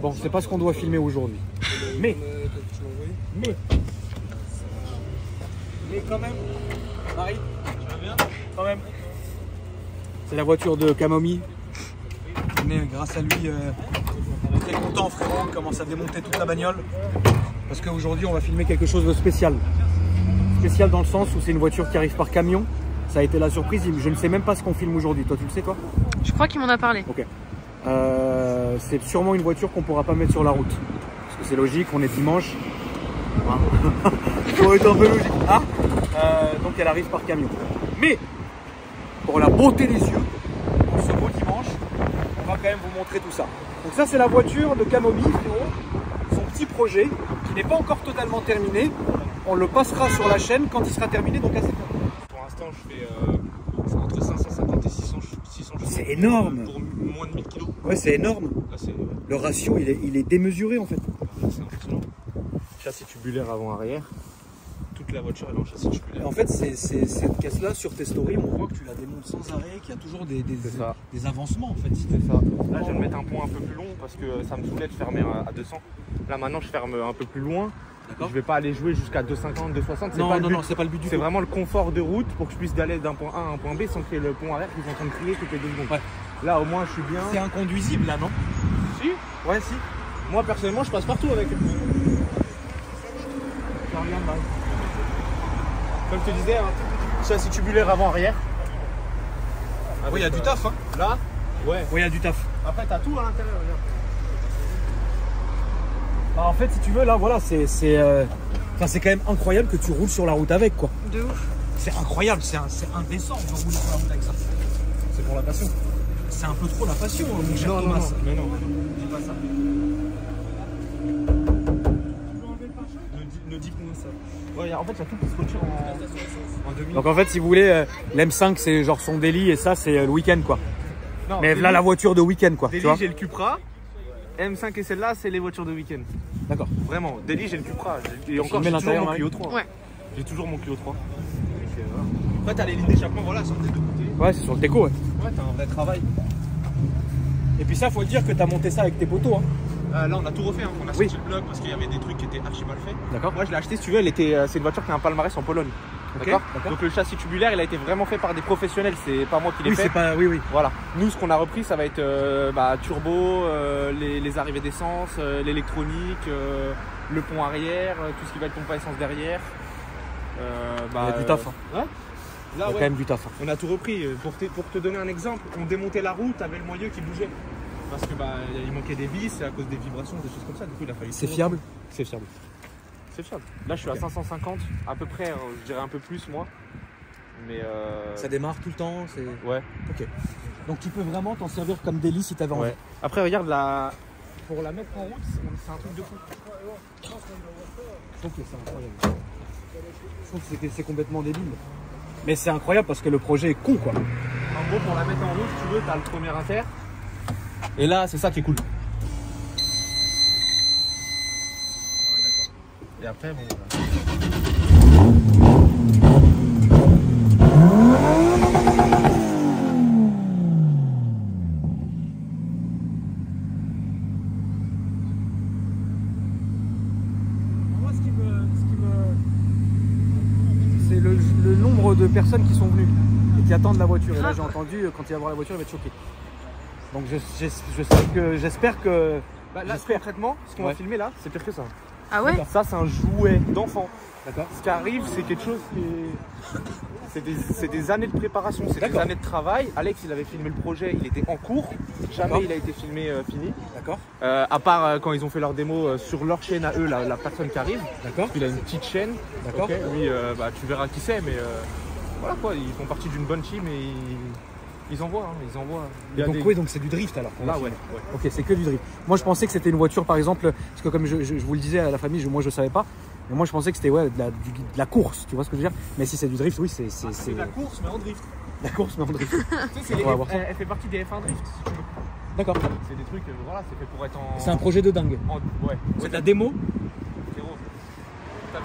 Bon, je sais pas ce qu'on doit filmer aujourd'hui. Mais quand même, Marie, tu vas bien? Quand même. C'est la voiture de Camomille. On est grâce à lui très content, frérot. On commence à démonter toute la bagnole. Parce qu'aujourd'hui, on va filmer quelque chose de spécial. Spécial dans le sens où c'est une voiture qui arrive par camion. Ça a été la surprise. Je ne sais même pas ce qu'on filme aujourd'hui. Toi, tu le sais, toi? Je crois qu'il m'en a parlé. Ok. C'est sûrement une voiture qu'on pourra pas mettre sur la route. Parce que c'est logique, on est dimanche. Il faut être un peu logique. Hein, donc elle arrive par camion. Mais pour la beauté des yeux, pour ce beau dimanche, on va quand même vous montrer tout ça. Donc ça c'est la voiture de Camomille, frérot. Son petit projet qui n'est pas encore totalement terminé. On le passera sur la chaîne quand il sera terminé, donc assez bientôt. Pour l'instant je fais entre 550 et 600 chevaux. C'est énorme. Pour moins de 1000 kg. Ouais, c'est énorme. Là, le ratio il est démesuré en fait. C'est impressionnant. Châssis tubulaire avant-arrière. Toute la voiture est en châssis tubulaire. En fait, cette caisse-là, sur tes stories, on voit que tu la démontes sans arrêt, qu'il y a toujours des avancements en fait. C'est ça. Là, je vais mettre un pont un peu plus long parce que ça me saoulait de fermer à 200. Là, maintenant, je ferme un peu plus loin. Je vais pas aller jouer jusqu'à 250, 260. Non, c'est pas le but du tout. C'est vraiment le confort de route pour que je puisse aller d'un point A à un point B sans qu'il y ait le pont arrière qui est en train de crier toutes les 2 secondes. Ouais. Là, au moins, je suis bien. C'est inconduisible là, non? Si. Ouais, si. Moi, personnellement, je passe partout avec. Comme je te disais, hein, châssis tubulaire avant-arrière. Oui, il y a du taf, hein. Là, ouais. Oui, il y a du taf. Après, t'as tout à l'intérieur, regarde. Bah, en fait, si tu veux, là, voilà, c'est quand même incroyable que tu roules sur la route avec, quoi. De ouf. C'est incroyable, c'est indécent de rouler sur la route avec ça. C'est pour la passion. C'est un peu trop la passion, mon cher Thomas. Non, mais non, dis pas ça. Ne dis point ça. Ouais, en fait, il y a tout qui se retire en 2000. Donc en fait, si vous voulez, l'M5 c'est genre son daily et ça c'est le week-end, quoi. Non, mais là la voiture de week-end, quoi. Daily, j'ai le Cupra. M5 et celle-là, c'est les voitures de week-end. D'accord. Vraiment. Daily, j'ai le Cupra. Et encore, j'ai toujours mon Clio 3. Ouais. J'ai toujours mon Clio 3. Après, t'as les lignes d'échappement, voilà, sur les deux côtés. Ouais, c'est sur le déco, ouais. Ouais, t'as un vrai travail. Et puis ça, faut le dire que t'as monté ça avec tes poteaux, hein. Là, on a tout refait. Hein. On a sorti le bloc parce qu'il y avait des trucs qui étaient archi mal faits. D'accord. Moi, je l'ai acheté, si tu veux, c'est une voiture qui a un palmarès en Pologne. Okay, d'accord. Donc le châssis tubulaire, il a été vraiment fait par des professionnels. C'est pas moi qui l'ai fait. C'est pas. Oui, oui. Voilà. Nous, ce qu'on a repris, ça va être turbo, les arrivées d'essence, l'électronique, le pont arrière, tout ce qui va être pompe à essence derrière. Il y a du taf. Hein. Ouais. Là, il y a quand même du taf. Hein. On a tout repris. Pour te donner un exemple, on démontait la roue, t'avais le moyeu qui bougeait. Parce que il manquait des vis, à cause des vibrations, des choses comme ça. Du coup, il a fallu. C'est fiable. C'est fiable. C'est fiable. Là, je suis à 550, à peu près. Je dirais un peu plus, moi. Mais ça démarre tout le temps. Ouais. Ok. Donc tu peux vraiment t'en servir comme délice si t'avais envie. Après, regarde pour la mettre en route, c'est un truc de fou. Je trouve que c'est incroyable. Je trouve que c'est complètement débile. Mais c'est incroyable parce que le projet est con, quoi. En gros, pour la mettre en route, si tu veux, t'as le premier inter. Et là, c'est ça qui est cool. Et après, bon, Moi, c'est le nombre de personnes qui sont venues et qui attendent la voiture. Et là, j'ai entendu, quand il va voir la voiture, il va être choqué. Donc j'espère que... là, concrètement, ce qu'on va filmer là, c'est pire que ça. Ah ouais? Ça, c'est un jouet d'enfant. D'accord. Ce qui arrive, c'est quelque chose qui est... C'est des années de préparation, c'est des années de travail. Alex, il avait filmé le projet, il était en cours. Jamais il a été filmé fini. D'accord. À part quand ils ont fait leur démo sur leur chaîne à eux, la personne qui arrive. D'accord. Il a une petite chaîne. D'accord. Okay. Lui, tu verras qui c'est, mais voilà quoi, ils font partie d'une bonne team et ils envoient. Hein, ils envoient. Donc oui, donc c'est du drift alors. Là, ouais. Ok, c'est que du drift. Moi, je pensais que c'était une voiture, par exemple, parce que comme je vous le disais à la famille, moi je savais pas. Mais moi je pensais que c'était de la course, tu vois ce que je veux dire. Mais si c'est du drift, oui, c'est de la course, mais en drift. La course, mais en drift. Tu sais, elle fait partie des F1 drift, si tu veux. D'accord. C'est des trucs, voilà, c'est fait pour être en... C'est un projet de dingue. Ouais. C'est de la démo.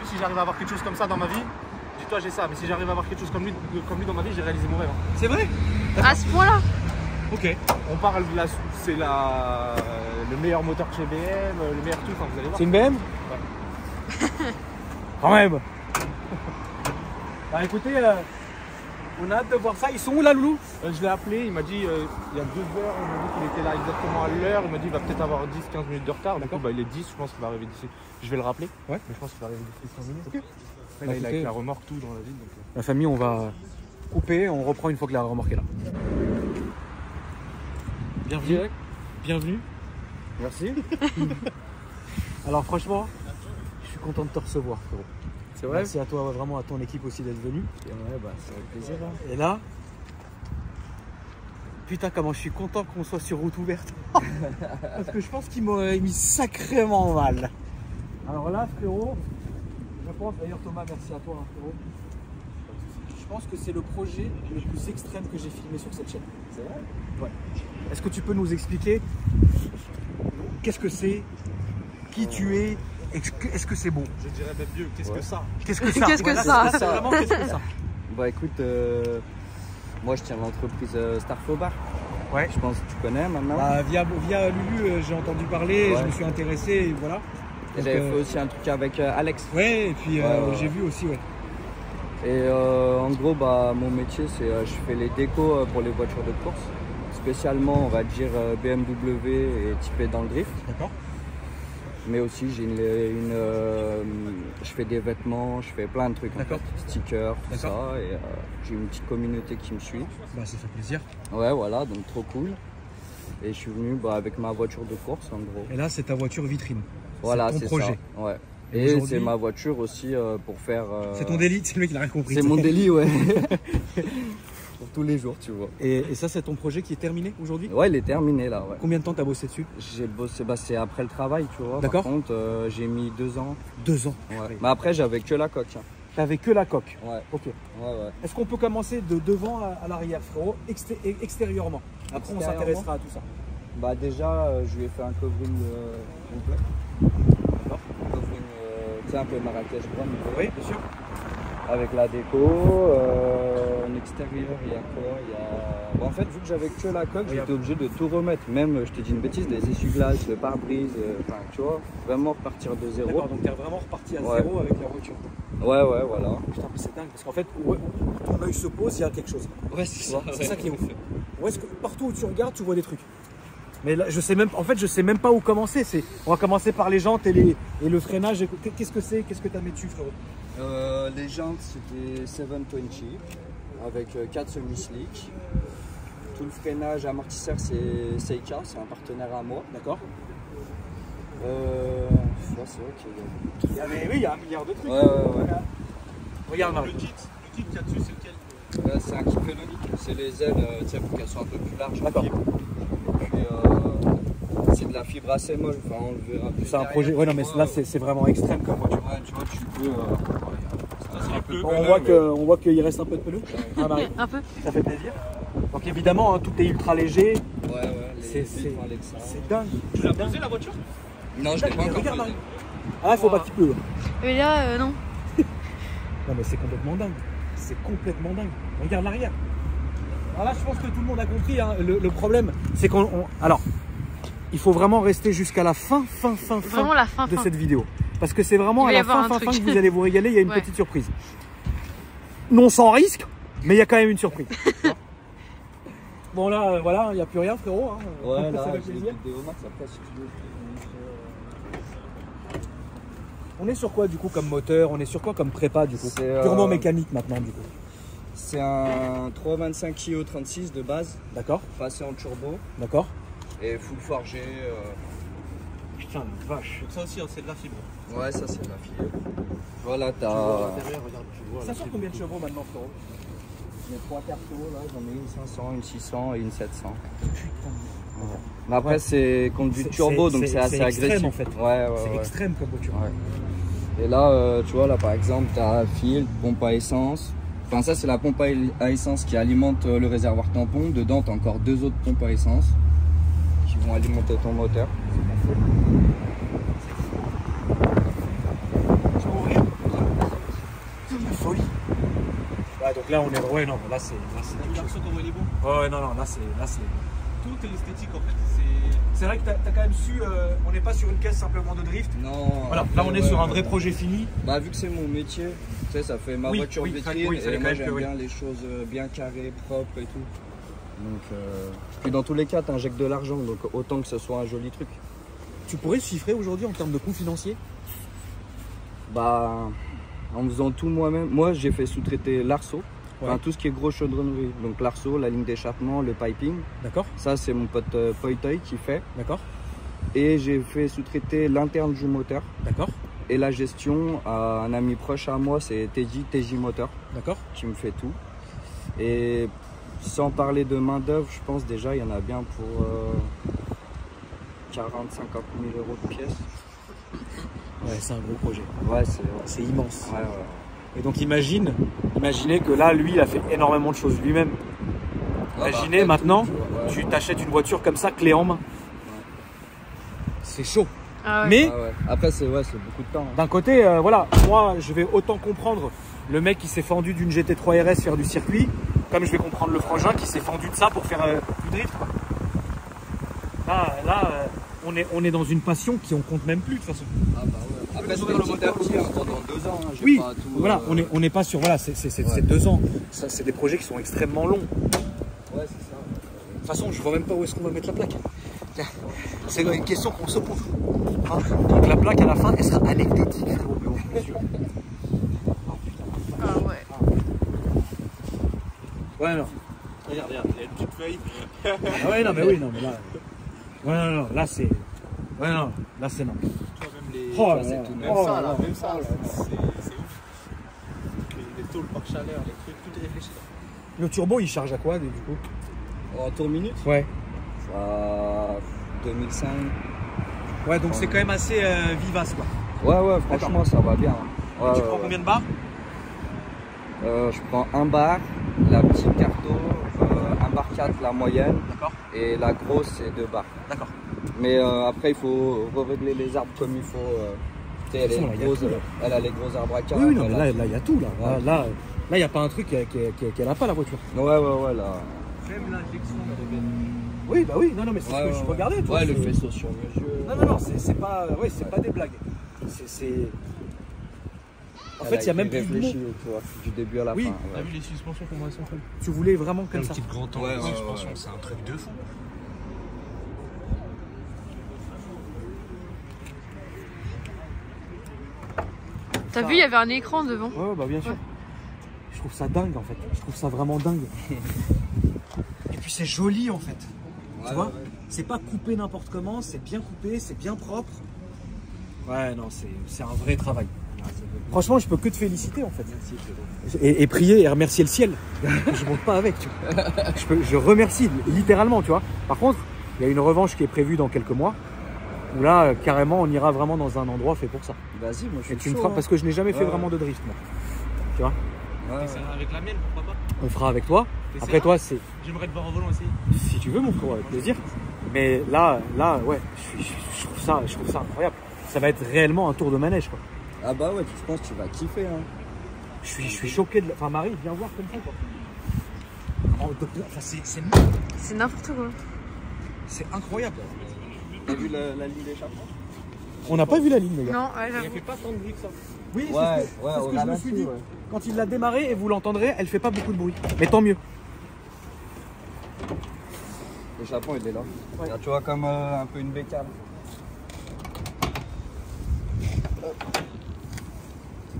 vu, si j'arrive à avoir quelque chose comme ça dans ma vie, dis-toi, j'ai ça. Mais si j'arrive à avoir quelque chose comme lui dans ma vie, j'ai réalisé mon rêve. Hein. C'est vrai? À ce point-là? Ok. On parle de c'est le meilleur moteur chez BM, le meilleur tout, enfin, vous allez voir. C'est une BM? Ouais. Quand même. Bah écoutez, on a hâte de voir ça. Ils sont où là, Loulou? Je l'ai appelé, il m'a dit, il y a 2 heures, il m'a dit qu'il était là exactement à l'heure. Il m'a dit qu'il va peut-être avoir 10-15 minutes de retard. D'accord, bah, il est 10, je pense qu'il va arriver d'ici. Je vais le rappeler. Ouais. Mais je pense qu'il va arriver d'ici 15 minutes. Okay. Là, il est avec la remorque, tout dans la ville. Donc... La famille, on va couper, on reprend une fois que la remorque est là. Bienvenue. Bienvenue. Merci. Alors franchement, je suis content de te recevoir, frérot. C'est vrai. Merci à toi, vraiment à ton équipe aussi d'être venu. Et ouais, bah c'est avec plaisir. Hein. Et là, putain comment je suis content qu'on soit sur route ouverte. Parce que je pense qu'il m'a mis sacrément mal. Alors là, frérot, je pense, d'ailleurs Thomas, merci à toi, hein, frérot. Je pense que c'est le projet le plus extrême que j'ai filmé sur cette chaîne. C'est vrai? Ouais. Est-ce que tu peux nous expliquer qu'est-ce que c'est, qui tu es, est-ce que c'est bon? Je dirais même mieux, qu'est-ce que ça? Qu'est-ce que ça? Qu'est-ce que ça? C'est vraiment qu'est-ce que ça? Bah écoute, moi je tiens l'entreprise Starfobar. Ouais. Je pense que tu connais maintenant. Bah, via Lulu, j'ai entendu parler, je me suis intéressé et voilà. Et j'avais fait aussi un truc avec Alex. Ouais, et puis j'ai vu aussi, ouais. Et en gros, bah, mon métier, c'est je fais les décos pour les voitures de course. Spécialement, on va dire BMW et typé dans le drift. D'accord. Mais aussi, je fais des vêtements, je fais plein de trucs. En fait. Stickers, tout ça. Et j'ai une petite communauté qui me suit. Bah, ça fait plaisir. Ouais, voilà, donc trop cool. Et je suis venu avec ma voiture de course, en gros. Et là, c'est ta voiture vitrine. Voilà, c'est ton projet. Ça. Ouais. Et c'est ma voiture aussi pour faire... C'est ton délit, c'est le mec qui n'a rien compris. C'est mon délit, ouais. Pour tous les jours, tu vois. Et ça, c'est ton projet qui est terminé aujourd'hui? Ouais, il est terminé là, ouais. Combien de temps t'as bossé dessus? J'ai bossé, bah, c'est après le travail, tu vois. D'accord. Par contre, j'ai mis 2 ans. 2 ans? Ouais. Mais après, j'avais que la coque. Hein. T'avais que la coque? Ouais. Ok. Ouais, ouais. Est-ce qu'on peut commencer de devant à l'arrière, frérot, extérieurement? Après, on s'intéressera à tout ça. Bah déjà, je lui ai fait un covering complet. D'accord. Covering, tu sais, un peu Marrakech Brown. Oui, bien sûr. Avec la déco, en extérieur, il y a quoi? Bon, en fait, vu que j'avais que la coque, j'étais obligé de tout remettre. Même, je te dis une bêtise, les essuie-glaces, le pare-brise, enfin, tu vois, vraiment repartir de zéro. D'accord, donc t'es vraiment reparti à zéro avec la voiture. Ouais, ouais, voilà. Putain, mais c'est dingue, parce qu'en fait, où ton œil se pose, il y a quelque chose. Ouais, c'est ça. C'est ça qui est ouf. Où est-ce que, partout où tu regardes, tu vois des trucs. Mais là, je sais même, en fait, je sais même pas où commencer. On va commencer par les jantes et le freinage. Qu'est-ce que c'est? Qu'est-ce que tu as mis dessus, frérot? Les jantes, c'était 720 avec 4 semi-slick. Tout le freinage amortisseur, c'est Seika, c'est un partenaire à moi. D'accord. C'est vrai qu'il y a... Oui, il y a un milliard de trucs. Ouais, ouais, ouais. Regarde, Marie. Le kit qu'il y a dessus, c'est lequel? C'est un kit phénolique. C'est les ailes, tu sais, pour qu'elles soient un peu plus larges. D'accord. Puis, c'est de la fibre assez molle. Enfin, on le verra plus. C'est un projet. Ouais, non, mais là, c'est vraiment extrême comme voiture. Ouais, tu vois, tu peux. On voit qu'il reste un peu de pelouse. Hein, Marie? Un peu. Ça fait plaisir. Donc évidemment, hein, tout est ultra léger. Ouais, ouais. C'est dingue. Tu l'as posé la voiture? Non, je l'ai pas encore Regarde, posé. Marie. Ah, faut pas qu'il pleut. Mais là, non. Non, mais c'est complètement dingue. C'est complètement dingue. Regarde l'arrière. Alors là, je pense que tout le monde a compris. Hein. Le problème, c'est alors, il faut vraiment rester jusqu'à la fin Vraiment la fin de cette vidéo. Parce que c'est vraiment à la fin que vous allez vous régaler. Il y a une petite surprise. Non sans risque, mais il y a quand même une surprise. Bon là, voilà, il n'y a plus rien, frérot. Hein. Ouais, là, ça fait j'ai plaisir. des Max après si tu veux. On est sur quoi du coup comme moteur? On est sur quoi comme prépa du coup? Purement mécanique maintenant du coup. C'est un 325 Kio 36 de base. D'accord. Passé en turbo. D'accord. Et full forgé. Putain de vache. Donc ça aussi, hein, c'est de la fibre. Ouais, ça c'est de la fibre. Voilà, t'as. Ça sort combien de chevaux maintenant, frérot? Il y a 3 cartos là, j'en ai une 500, une 600 et une 700. Putain. Ouais. Mais après, c'est conduite turbo, donc c'est assez agressif. En fait. Ouais, c'est extrême comme voiture. Ouais. Et là, tu vois, là par exemple, tu as fil, pompe à essence. Enfin, ça, c'est la pompe à essence qui alimente le réservoir tampon. Dedans, tu as encore 2 autres pompes à essence qui vont alimenter ton moteur. Tu peux ouvrir? Ouais, donc là, on est. Ouais, non, là, c'est. L'arceau, comment il est bon. Ouais, non, non, là, c'est. Tout est l'esthétique en fait. C'est vrai que tu as quand même su. On n'est pas sur une caisse simplement de drift. Non. Voilà, là, on est sur un vrai projet fini. Bah, vu que c'est mon métier, tu sais, ça fait ma voiture vitrine. Oui, et moi, j'aime bien les choses bien carrées, propres et tout. Donc, puis dans tous les cas, tu injectes de l'argent, donc autant que ce soit un joli truc. Tu pourrais chiffrer aujourd'hui en termes de coûts financiers? Bah, en faisant tout moi-même, moi j'ai fait sous-traiter l'arceau, Ouais. tout ce qui est gros chaudronnerie. Donc l'arceau, la ligne d'échappement, le piping. D'accord. Ça, c'est mon pote Poitoy qui fait. D'accord. Et j'ai fait sous-traiter l'interne du moteur. D'accord. Et la gestion à un ami proche à moi, c'est TJ Moteur, D'accord. qui me fait tout. Et sans parler de main d'œuvre, je pense déjà il y en a bien pour 40-50 000 euros de pièces. Ouais, c'est un gros projet. Ouais, C'est immense. Ouais. Et donc imaginez que là, lui, il a fait énormément de choses lui-même. Imaginez maintenant, tu t'achètes une voiture comme ça, clé en main. C'est chaud. Ah ouais. Mais après, c'est beaucoup de temps. d'un côté, voilà, moi, je vais autant comprendre le mec qui s'est fendu d'une GT3 RS faire du circuit, comme je vais comprendre le frangin qui s'est fendu de ça pour faire du drift, quoi. Là, on est dans une passion qui on compte même plus de toute façon. Ah bah ouais. Après, c'est petit à petit, pendant 2 ans. Hein, Oui, pas tout, voilà, on n'est pas sur, voilà, c'est 2 ans. Ça, c'est des projets qui sont extrêmement longs. Ouais, c'est ça. De toute façon, je vois même pas où est-ce qu'on va mettre la plaque. C'est une question qu'on se pose. Hein, donc la plaque à la fin, elle sera anecdotique. Ah ouais. Ouais, non. Regarde, il y a une petite feuille. Ah ouais, non, mais oui, non, mais là. Ouais, non, là c'est. Ouais, non, là c'est non. Tu vois, même les. Oh là c'est là. tout Même Oh ça, là là, là. même ça, c'est ouf. Les tôles par chaleur, les trucs, tout est réfléchi. Le turbo, il charge à quoi du coup? En tour minute, Ouais. 2005. Ouais, donc c'est quand même assez vivace quoi. Ouais, franchement, ça va bien. Ouais, Tu prends combien de barres? Je prends un bar, la petite carto, un bar 4, la moyenne, D'accord. et la grosse, c'est 2 bars. D'accord. Mais après, il faut régler les arbres comme il faut. Tu sais, De toute façon, là, il y a tout, là. elle a les gros arbres à câble. Oui, non, mais là, il y a tout là. Ouais. Là, il n'y a pas un truc qu'elle n'a pas la voiture. Ouais, là. Même l'injection de Oui, bah oui, non, mais c'est ce que je regardais. Tu vois, Ouais, le c'est- faisceau sur mesure. Non, c'est pas, c'est pas des blagues. En fait, il y a même plus de réfléchi, mots. tu vois, du début à la Oui. fin. T'as vu les suspensions comment elles sont faites? Tu voulais vraiment comme ça. Grand temps Ouais, de ouais, suspension, ouais. c'est un truc de fou. T'as vu, il y avait un écran devant. Ouais, bah bien sûr. Je trouve ça dingue en fait. Je trouve ça vraiment dingue. Et puis c'est joli en fait. Tu vois, c'est pas coupé n'importe comment, c'est bien coupé, c'est bien propre. Ouais, non, c'est un vrai travail. Franchement, je peux que te féliciter en fait. Et prier et remercier le ciel. Je monte pas avec, tu vois. Je remercie littéralement, tu vois. Par contre, il y a une revanche qui est prévue dans quelques mois. Où là, carrément, on ira vraiment dans un endroit fait pour ça. Vas-y, moi je suis Et tu me chaud, feras, hein. parce que je n'ai jamais fait Ouais. vraiment de drift, moi. Tu vois, Ouais, C'est avec la mienne, pourquoi pas? on fera avec toi. Et Après c'est toi, c'est J'aimerais te voir en volant aussi. si tu veux, mon frérot, avec plaisir. Mais là, ouais, je trouve ça incroyable. Ça va être réellement un tour de manège, quoi. Ah bah ouais, je pense que tu vas kiffer. Hein. Je suis choqué de. Enfin, Marie, viens voir comme ça, quoi. Oh, enfin, C'est n'importe quoi. c'est incroyable. T'as vu la ligne d'échappement? On n'a pas vu la ligne, les gars. Non, ouais, Il j'avoue. fait pas tant de bruit que ça. Oui, c'est Ouais, ce que, ouais, c'est ce au que je me ralenti, suis dit. ouais. Quand il l'a démarré, et vous l'entendrez, elle fait pas beaucoup de bruit. Mais tant mieux. L'échappement il est là. Ouais. Là, tu vois comme un peu une bécane.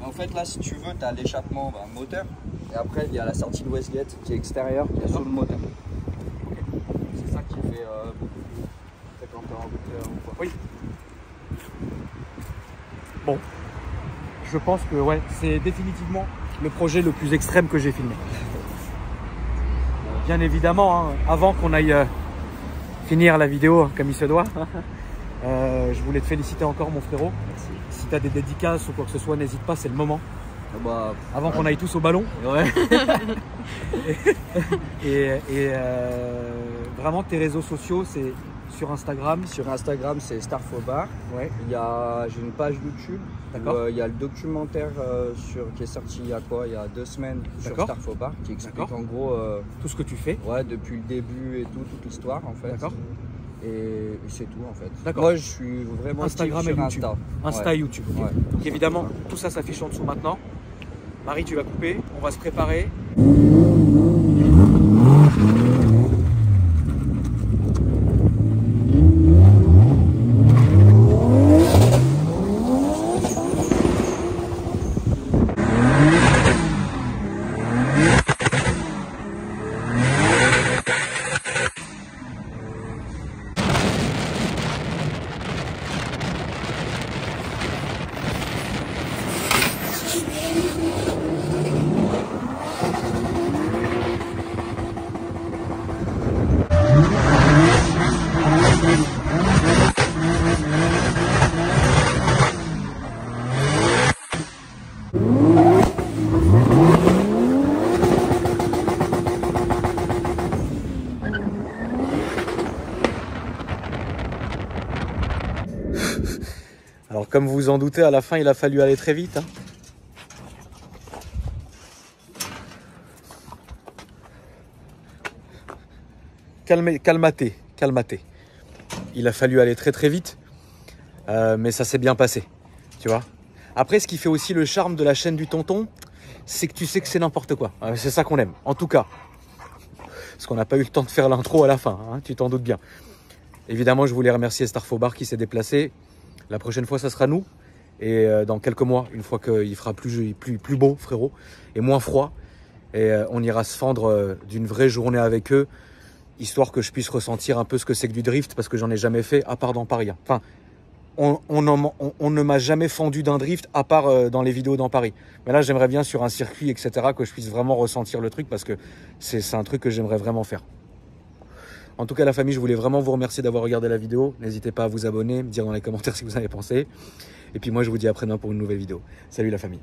En fait là si tu veux tu as l'échappement moteur et après il y a la sortie de Westgate qui est extérieure qui est sous le moteur. C'est ça qui fait beaucoup de bruit. C'est quand t'es en route ou quoi. Oui. Bon. Je pense que ouais, c'est définitivement le projet le plus extrême que j'ai filmé. Bien évidemment, hein, avant qu'on aille finir la vidéo comme il se doit, je voulais te féliciter encore mon frérot. Merci. Si tu as des dédicaces ou quoi que ce soit, n'hésite pas, c'est le moment. Ah bah, Avant qu'on aille tous au ballon. ouais. Et vraiment tes réseaux sociaux, Sur Instagram. Sur Instagram, c'est Starfobar. Ouais. J'ai une page YouTube. D'accord. Il y a le documentaire qui est sorti il y a 2 semaines sur D'accord. Starfobar qui explique D'accord. en gros Tout ce que tu fais. ouais, depuis le début et tout, toute l'histoire en fait. D'accord. Et c'est tout en fait. D'accord. Moi je suis vraiment Instagram actif et sur YouTube. Insta. Insta et YouTube. Ok. Ouais. Donc évidemment, tout ça s'affiche en dessous maintenant. Marie, tu vas couper. On va se préparer. Alors comme vous vous en doutez, à la fin il a fallu aller très vite. Calmaté. Il a fallu aller très vite, mais ça s'est bien passé, tu vois. Après, ce qui fait aussi le charme de la chaîne du tonton, c'est que tu sais que c'est n'importe quoi. C'est ça qu'on aime, en tout cas. Parce qu'on n'a pas eu le temps de faire l'intro à la fin, hein, tu t'en doutes bien. Évidemment, je voulais remercier Starfobar qui s'est déplacé. La prochaine fois, ça sera nous. Et dans quelques mois, une fois qu'il fera plus beau, frérot, et moins froid, et on ira se fendre d'une vraie journée avec eux, histoire que je puisse ressentir un peu ce que c'est que du drift, parce que j'en ai jamais fait, à part dans Paris. Enfin, on ne m'a jamais fendu d'un drift, à part dans les vidéos dans Paris. Mais là, j'aimerais bien sur un circuit, etc., que je puisse vraiment ressentir le truc, parce que c'est un truc que j'aimerais vraiment faire. En tout cas, la famille, je voulais vraiment vous remercier d'avoir regardé la vidéo. N'hésitez pas à vous abonner, me dire dans les commentaires ce que vous en avez pensé. Et puis moi, je vous dis à après-demain pour une nouvelle vidéo. Salut la famille.